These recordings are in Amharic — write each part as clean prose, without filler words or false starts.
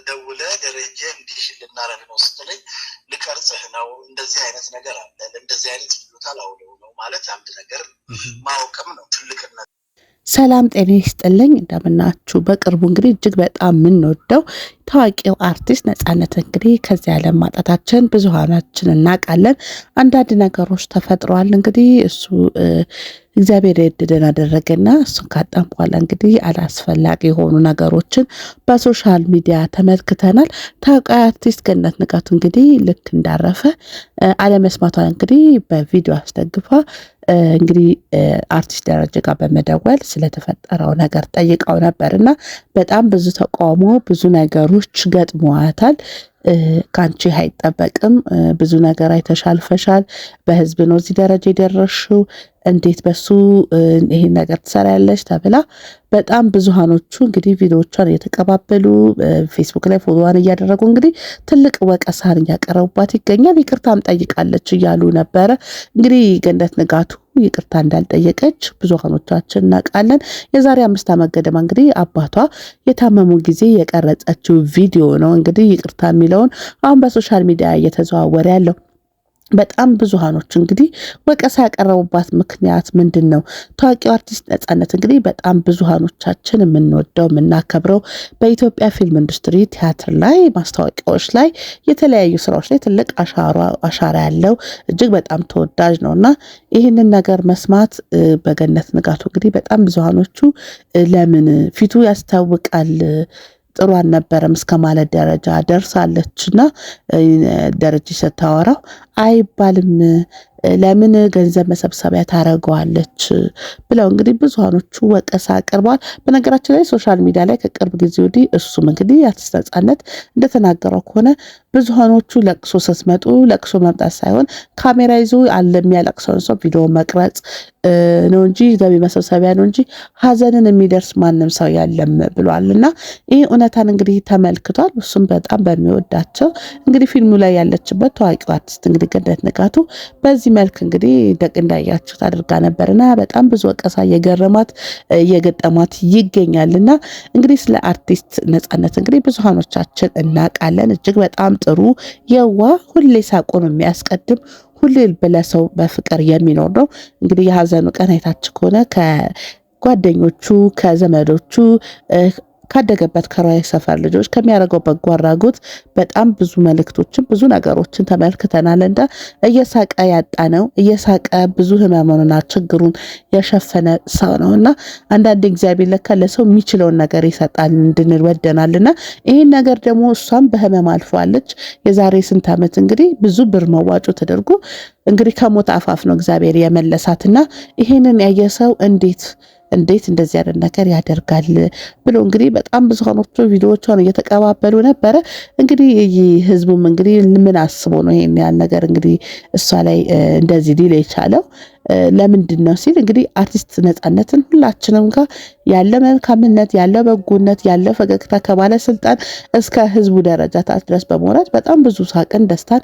ደውለ ደረጀ እንዲህ ልናረግ ነው ስትለኝ ልቀርጽህ ነው እንደዚህ አይነት ነገር አለ እንደዚህ አይነት ይሉታል አውለው ነው ማለት አንድ ነገር ማወቅም ነው ትልቅነት። ሰላም ጤና ይስጥልኝ እንደምናችሁ። በቅርቡ እንግዲህ እጅግ በጣም የምንወደው ታዋቂው አርቲስት ነፃነት እንግዲህ ከዚህ ዓለም ማጣታችን ብዙሃናችን እናውቃለን። አንዳንድ ነገሮች ተፈጥረዋል። እንግዲህ እሱ እግዚአብሔር የድልን አደረገና እሱን ካጣን በኋላ እንግዲህ አላስፈላጊ የሆኑ ነገሮችን በሶሻል ሚዲያ ተመልክተናል። ታዋቂው አርቲስት ገነት ንጋቱ እንግዲህ ልክ እንዳረፈ አለመስማቷን እንግዲህ በቪዲዮ አስደግፋ እንግዲህ አርቲስት ደረጀ ጋር በመደወል ስለተፈጠረው ነገር ጠይቀው ነበር እና በጣም ብዙ ተቃውሞ ብዙ ነገሮች ገጥመዋታል። ከአንቺ አይጠበቅም፣ ብዙ ነገር አይተሻልፈሻል፣ በህዝብ ነው እዚህ ደረጃ የደረስሽው፣ እንዴት በሱ ይሄን ነገር ትሰራያለሽ ተብላ በጣም ብዙሃኖቹ እንግዲህ ቪዲዮቿን እየተቀባበሉ ፌስቡክ ላይ ፎሎዋን እያደረጉ እንግዲህ ትልቅ ወቀሳን እያቀረቡባት ይገኛል። ይቅርታም ጠይቃለች እያሉ ነበረ። እንግዲህ ገነት ንጋቱ ይቅርታ እንዳልጠየቀች ብዙሃኖቻችን እናውቃለን። የዛሬ 5 ዓመት ገደማ እንግዲህ አባቷ የታመሙ ጊዜ የቀረጸችው ቪዲዮ ነው እንግዲህ ይቅርታ የሚለውን አሁን በሶሻል ሚዲያ እየተዘዋወረ ያለው። በጣም ብዙሃኖች እንግዲህ ወቀሳ ያቀረቡባት ምክንያት ምንድን ነው? ታዋቂው አርቲስት ነፃነት እንግዲህ በጣም ብዙሃኖቻችን የምንወደው የምናከብረው በኢትዮጵያ ፊልም ኢንዱስትሪ ቲያትር ላይ ማስታወቂያዎች ላይ የተለያዩ ስራዎች ላይ ትልቅ አሻራ ያለው እጅግ በጣም ተወዳጅ ነው እና ይህንን ነገር መስማት በገነት ንጋቱ እንግዲህ በጣም ብዙሃኖቹ ለምን ፊቱ ያስታውቃል ጥሩ አልነበረም እስከ ማለት ደረጃ ደርሳለችና ደረጃ ስታወራው አይባልም ለምን ገንዘብ መሰብሰቢያ ታደርገዋለች ብለው እንግዲህ ብዙሃኖቹ ወቀሳ አቅርበዋል። በነገራችን ላይ ሶሻል ሚዲያ ላይ ከቅርብ ጊዜ ወዲህ እሱም እንግዲህ አርቲስት ነፃነት እንደተናገረው ከሆነ ብዙሃኖቹ ለቅሶ ስትመጡ ለቅሶ መምጣት ሳይሆን ካሜራ ይዞ አለ የሚያለቅሰውን ሰው ቪዲዮ መቅረጽ ነው እንጂ ገቢ መሰብሰቢያ ነው እንጂ ሀዘንን የሚደርስ ማንም ሰው ያለም ብሏልና ይህ እውነታን እንግዲህ ተመልክቷል። እሱም በጣም በሚወዳቸው እንግዲህ ፊልሙ ላይ ያለችበት ታዋቂው አርቲስት እንግዲህ ገነት ንጋቱ በዚህ መልክ እንግዲህ እንዳያችሁት አድርጋ ነበርና በጣም ብዙ ወቀሳ እየገረማት እየገጠማት ይገኛልና እንግዲህ ስለ አርቲስት ነፃነት እንግዲህ ብዙሃኖቻችን እናውቃለን። እጅግ በጣም ጥሩ የዋ ሁሌ ሳቁን የሚያስቀድም ሁሌ ለሰው በፍቅር የሚኖር ነው። እንግዲህ የሀዘኑ ቀን አይታችሁ ከሆነ ከጓደኞቹ ከዘመዶቹ ካደገበት ከራይ ሰፈር ልጆች ከሚያደርገው በጎ አድራጎት በጣም ብዙ መልእክቶችን ብዙ ነገሮችን ተመልክተናል። እንደ እየሳቀ ያጣ ነው እየሳቀ ብዙ ህመሙንና ችግሩን የሸፈነ ሰው ነውና አንዳንድ እግዚአብሔር ለካ ለሰው የሚችለውን ነገር ይሰጣል እንድንል ወደናልና ይሄን ነገር ደግሞ እሷም በህመም አልፈዋለች። የዛሬ ስንት ዓመት እንግዲህ ብዙ ብር መዋጮ ተደርጎ እንግዲህ ከሞት አፋፍ ነው እግዚአብሔር የመለሳትና ይሄንን ያየ ሰው እንዴት እንደዚህ አይነት ነገር ያደርጋል ብሎ እንግዲህ በጣም ብዙሃኖቹ ቪዲዮዎቿን እየተቀባበሉ ነበረ። እንግዲህ ህዝቡም እንግዲህ ምን አስቦ ነው ይሄን ያህል ነገር እንግዲህ እሷ ላይ እንደዚህ ሊል የቻለው ለምንድን ነው ሲል እንግዲህ አርቲስት ነፃነትን ሁላችንም ጋር ያለ መልካምነት ያለ በጎነት ያለ ፈገግታ ከባለስልጣን እስከ ህዝቡ ደረጃ ታች ድረስ በመውረድ በጣም ብዙ ሳቅን ደስታን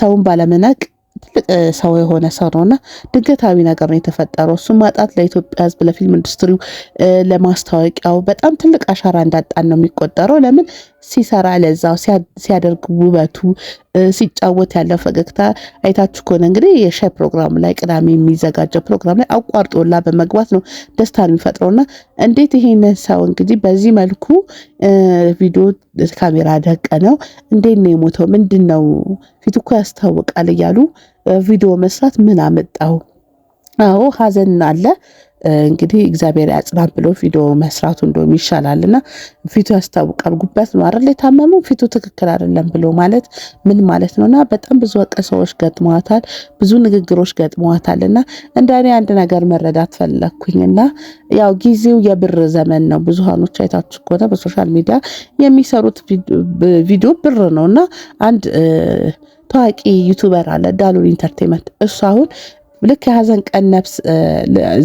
ሰውን ባለመናቅ ትልቅ ሰው የሆነ ሰው ነውና ድንገታዊ ነገር ነው የተፈጠረው። እሱ ማጣት ለኢትዮጵያ ህዝብ ለፊልም ኢንዱስትሪው ለማስታወቂያው በጣም ትልቅ አሻራ እንዳጣን ነው የሚቆጠረው። ለምን ሲሰራ ለዛው ሲያደርግ ውበቱ ሲጫወት ያለው ፈገግታ አይታችሁ ከሆነ እንግዲህ የሻይ ፕሮግራም ላይ ቅዳሜ የሚዘጋጀው ፕሮግራም ላይ አቋርጦላ በመግባት ነው ደስታን የሚፈጥረውና እንዴት ይሄንን ሰው እንግዲህ በዚህ መልኩ ቪዲዮ ካሜራ ደቀነው እንዴት ነው የሞተው ምንድነው ፊቱ እኮ ያስታውቃል እያሉ ቪዲዮ መስራት ምን አመጣው? አዎ ሀዘን አለ እንግዲህ እግዚአብሔር ያጽናን ብሎ ቪዲዮ መስራቱ እንደውም ይሻላልና ፊቱ ያስታውቃል ጉበት ነው አይደል የታመመው ፊቱ ትክክል አይደለም ብሎ ማለት ምን ማለት ነውና በጣም ብዙ ወቀሳዎች ገጥመዋታል ብዙ ንግግሮች ገጥመዋታልና እንደኔ አንድ ነገር መረዳት ፈለኩኝና ያው ጊዜው የብር ዘመን ነው። ብዙሃኖች አይታችሁ ከሆነ በሶሻል ሚዲያ የሚሰሩት ቪዲዮ ብር ነውና አንድ ታዋቂ ዩቲዩበር አለ ዳሉል ኢንተርቴይንመንት እሱ አሁን ልክ የሀዘን ቀን ነፍስ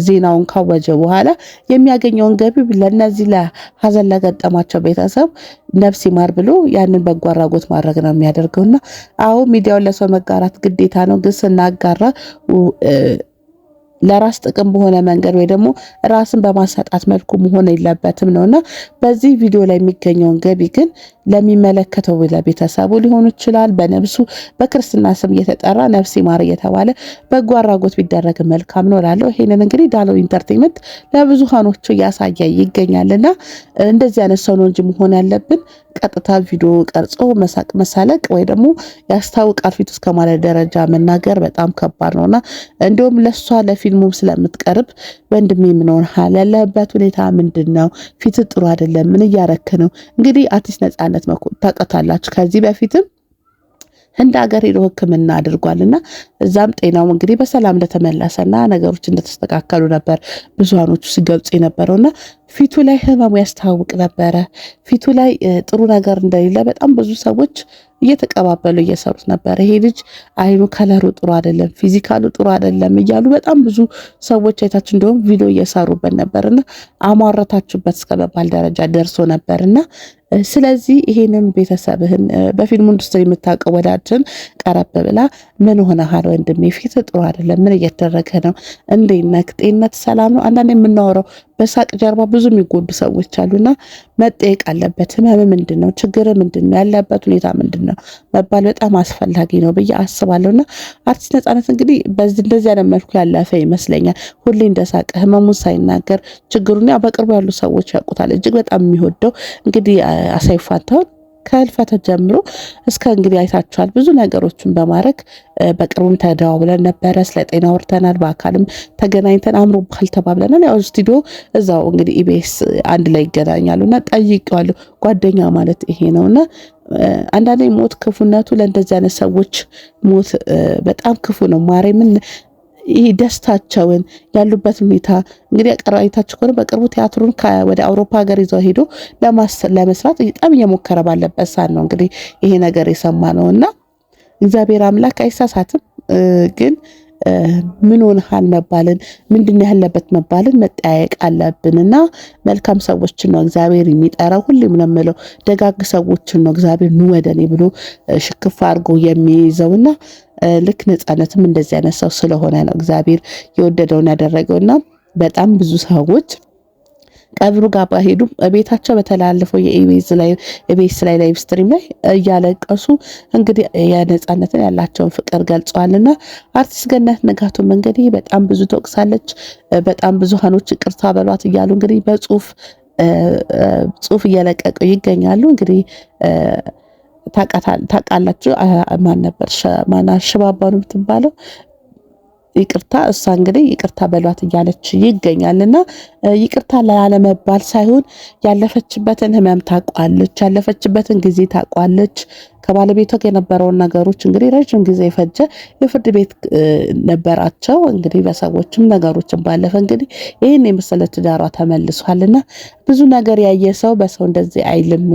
ዜናውን ካወጀ በኋላ የሚያገኘውን ገቢ ለነዚህ ለሀዘን ለገጠማቸው ቤተሰብ ነፍስ ይማር ብሎ ያንን በጎ አድራጎት ማድረግ ነው የሚያደርገውና አዎ ሚዲያውን ለሰው መጋራት ግዴታ ነው። ግን ስናጋራ ለራስ ጥቅም በሆነ መንገድ ወይ ደግሞ ራስን በማሳጣት መልኩ መሆን የለበትም ነውና በዚህ ቪዲዮ ላይ የሚገኘውን ገቢ ግን ለሚመለከተው ለቤተሰቡ ሊሆን ይችላል። በነብሱ በክርስትና ስም እየተጠራ ነፍስ ይማር እየተባለ በጎ አድራጎት ቢደረግ መልካም ነው እላለሁ። ይሄንን እንግዲህ ዳለው ኢንተርቴይንመንት ለብዙሃኖቹ እያሳየ ይገኛልና እንደዚህ አይነት ሰው ነው እንጂ መሆን ያለብን ቀጥታ ቪዲዮ ቀርጾ መሳቅ መሳለቅ ወይ ደግሞ ያስታውቃል ፊት እስከ ማለት ደረጃ መናገር በጣም ከባድ ነውና እንደውም ለሷ ለፊልሙ ስለምትቀርብ ወንድሜ ምን ሆነሃል? ያለበት ሁኔታ ምንድነው? ፊት ጥሩ አይደለም። ምን እያረክ ነው? እንግዲህ አርቲስት ነጻነት ታውቃላችሁ ከዚህ በፊትም ህንድ ሀገር ሄዶ ሕክምና አድርጓልና እዛም ጤናው እንግዲህ በሰላም እንደተመለሰና ነገሮች እንደተስተካከሉ ነበር ብዙሃኖቹ ሲገልጹ የነበረውና ፊቱ ላይ ህመሙ ያስታውቅ ነበረ። ፊቱ ላይ ጥሩ ነገር እንደሌለ በጣም ብዙ ሰዎች እየተቀባበሉ እየሰሩት ነበር። ይሄ ልጅ አይኑ ከለሩ ጥሩ አይደለም፣ ፊዚካሉ ጥሩ አይደለም እያሉ በጣም ብዙ ሰዎች አይታችሁ እንደውም ቪዲዮ እየሰሩበት ነበርና አሟረታችሁበት እስከመባል ደረጃ ደርሶ ነበርና ስለዚህ ይሄንን ቤተሰብህን በፊልሙ ኢንዱስትሪ የምታውቀው ወዳጅን ቀረብ ብላ ምን ሆነሃል ወንድሜ? ፊት ጥሩ አይደለም፣ ምን እየተደረገ ነው? እንዴት ነህ? ጤንነት ሰላም ነው? አንዳንዴ የምናወራው በሳቅ ጀርባ ብዙ የሚጎዱ ሰዎች አሉና መጠየቅ አለበት። ህመም ምንድን ነው? ችግር ምንድን ነው? ያለበት ሁኔታ ምንድን ነው መባል በጣም አስፈላጊ ነው ብዬ አስባለሁና አርቲስት ነጻነት እንግዲህ እንደዚህ አይነት መልኩ ያለፈ ይመስለኛል። ሁሌ እንደሳቀ ህመሙን ሳይናገር ችግሩን በቅርቡ ያሉ ሰዎች ያውቁታል። እጅግ በጣም የሚወደው እንግዲህ አሳይ ፋንታሁን ከህልፈተ ጀምሮ እስከ እንግዲህ አይታችኋል ብዙ ነገሮችን በማድረግ በቅርቡም ተደዋውለን ነበረ። ስለ ጤና ወርተናል፣ በአካልም ተገናኝተን አምሮብሃል ተባብለናል። ያው ስቱዲዮ እዛው እንግዲህ ኢቢኤስ አንድ ላይ ይገናኛሉና ጠይቄዋለሁ። ጓደኛ ማለት ይሄ ነውና አንዳንዴ ሞት ክፉነቱ ለእንደዚህ አይነት ሰዎች ሞት በጣም ክፉ ነው። ማርያምን ይህ ደስታቸውን ያሉበት ሁኔታ እንግዲህ አቀራይታችሁ ከሆነ በቅርቡ ቲያትሩን ወደ አውሮፓ ሀገር ይዘው ሄዶ ለመስራት በጣም እየሞከረ ባለበት ሰዓት ነው እንግዲህ ይሄ ነገር የሰማነውና እግዚአብሔር አምላክ አይሳሳትም። ግን ምን ሆነሃል መባልን ምንድን ያለበት መባልን መጠያየቅ አለብንና መልካም ሰዎችን ነው እግዚአብሔር የሚጠራው። ሁሌም ነው የምለው ደጋግ ሰዎችን ነው እግዚአብሔር ኑ ወደኔ ብሎ ሽክፍ አድርጎ የሚይዘውና ልክ ነጻነትም እንደዚህ አይነት ሰው ስለሆነ ነው እግዚአብሔር የወደደውን ያደረገውና በጣም ብዙ ሰዎች ቀብሩ ጋር ባሄዱ ቤታቸው በተላለፈው የኢቢኤስ ላይ ላይቭ ስትሪም ላይ እያለቀሱ እንግዲህ የነጻነትን ያላቸውን ፍቅር ገልጸዋልና አርቲስት ገነት ንጋቱም እንግዲህ በጣም ብዙ ተወቅሳለች። በጣም ብዙሃኖች ይቅርታ በሏት እያሉ እንግዲህ በጽሁፍ እየለቀቁ ይገኛሉ። እንግዲህ ታውቃላችሁ ማን ነበር ሽባባው ነው የምትባለው ይቅርታ እሷ እንግዲህ ይቅርታ በሏት እያለች ይገኛልና ይቅርታ ላለመባል ሳይሆን ያለፈችበትን ህመም ታውቃለች፣ ያለፈችበትን ጊዜ ታውቃለች። ከባለቤቷ ጋር የነበረውን ነገሮች እንግዲህ ረጅም ጊዜ የፈጀ የፍርድ ቤት ነበራቸው። እንግዲህ በሰዎችም ነገሮችን ባለፈ እንግዲህ ይህን የመሰለ ትዳሯ ተመልሷልና ብዙ ነገር ያየ ሰው በሰው እንደዚህ አይልም።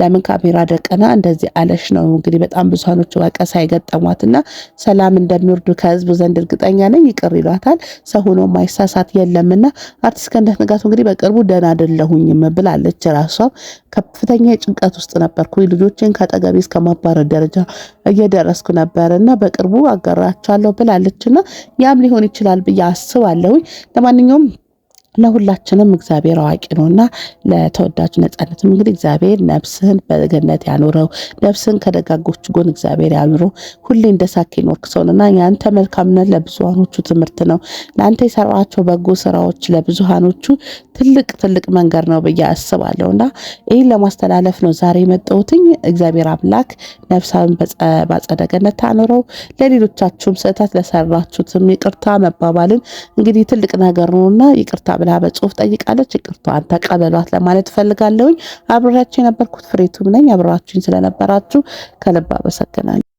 ለምን ካሜራ ደቀና እንደዚህ አለሽ ነው እንግዲህ በጣም ብዙሃኖች ወቀሳ የገጠሟትና ሰላም እንደሚወርዱ ከህዝቡ ዘንድ እርግጠኛ ነኝ። ይቅር ይሏታል። ሰው ሆኖ ማይሳሳት የለምና አርቲስት ገነት ንጋቱ እንግዲህ በቅርቡ ደህና አይደለሁኝም ብላለች። ራሷም ከፍተኛ ጭንቀት ውስጥ ነበርኩ፣ ልጆችን ከአጠገቤ እስከ ማባረር ደረጃ እየደረስኩ ነበርና በቅርቡ አጋራቻለሁ ብላለችና ያም ሊሆን ይችላል ብዬ አስባለሁኝ። ለማንኛውም ለሁላችንም እግዚአብሔር አዋቂ ነውና ለተወዳጁ ነጻነትም እንግዲህ እግዚአብሔር ነፍስህን በገነት ያኖረው፣ ነፍስህን ከደጋጎቹ ጎን እግዚአብሔር ያኑረው። ሁሌ እንደሳክ ይኖርክ ሰውና ያንተ መልካምነት ለብዙሃኖቹ ትምህርት ነው። ለአንተ የሰራቸው በጎ ስራዎች ለብዙሃኖቹ ትልቅ መንገድ ነው ብዬ አስባለሁና ይህን ለማስተላለፍ ነው ዛሬ የመጣሁትኝ። እግዚአብሔር አምላክ ነፍሳን በአጸደ ገነት ታኖረው። ለሌሎቻችሁም ስህተት ለሰራችሁትም ይቅርታ መባባልን እንግዲህ ትልቅ ነገር ነውና ይቅርታ ብላ በጽሁፍ ጠይቃለች። ይቅርታዋን ተቀበሏት ለማለት ፈልጋለሁኝ። አብራችሁ የነበርኩት ፍሬቱም ነኝ። አብራችሁኝ ስለነበራችሁ ከልብ አመሰግናለሁ።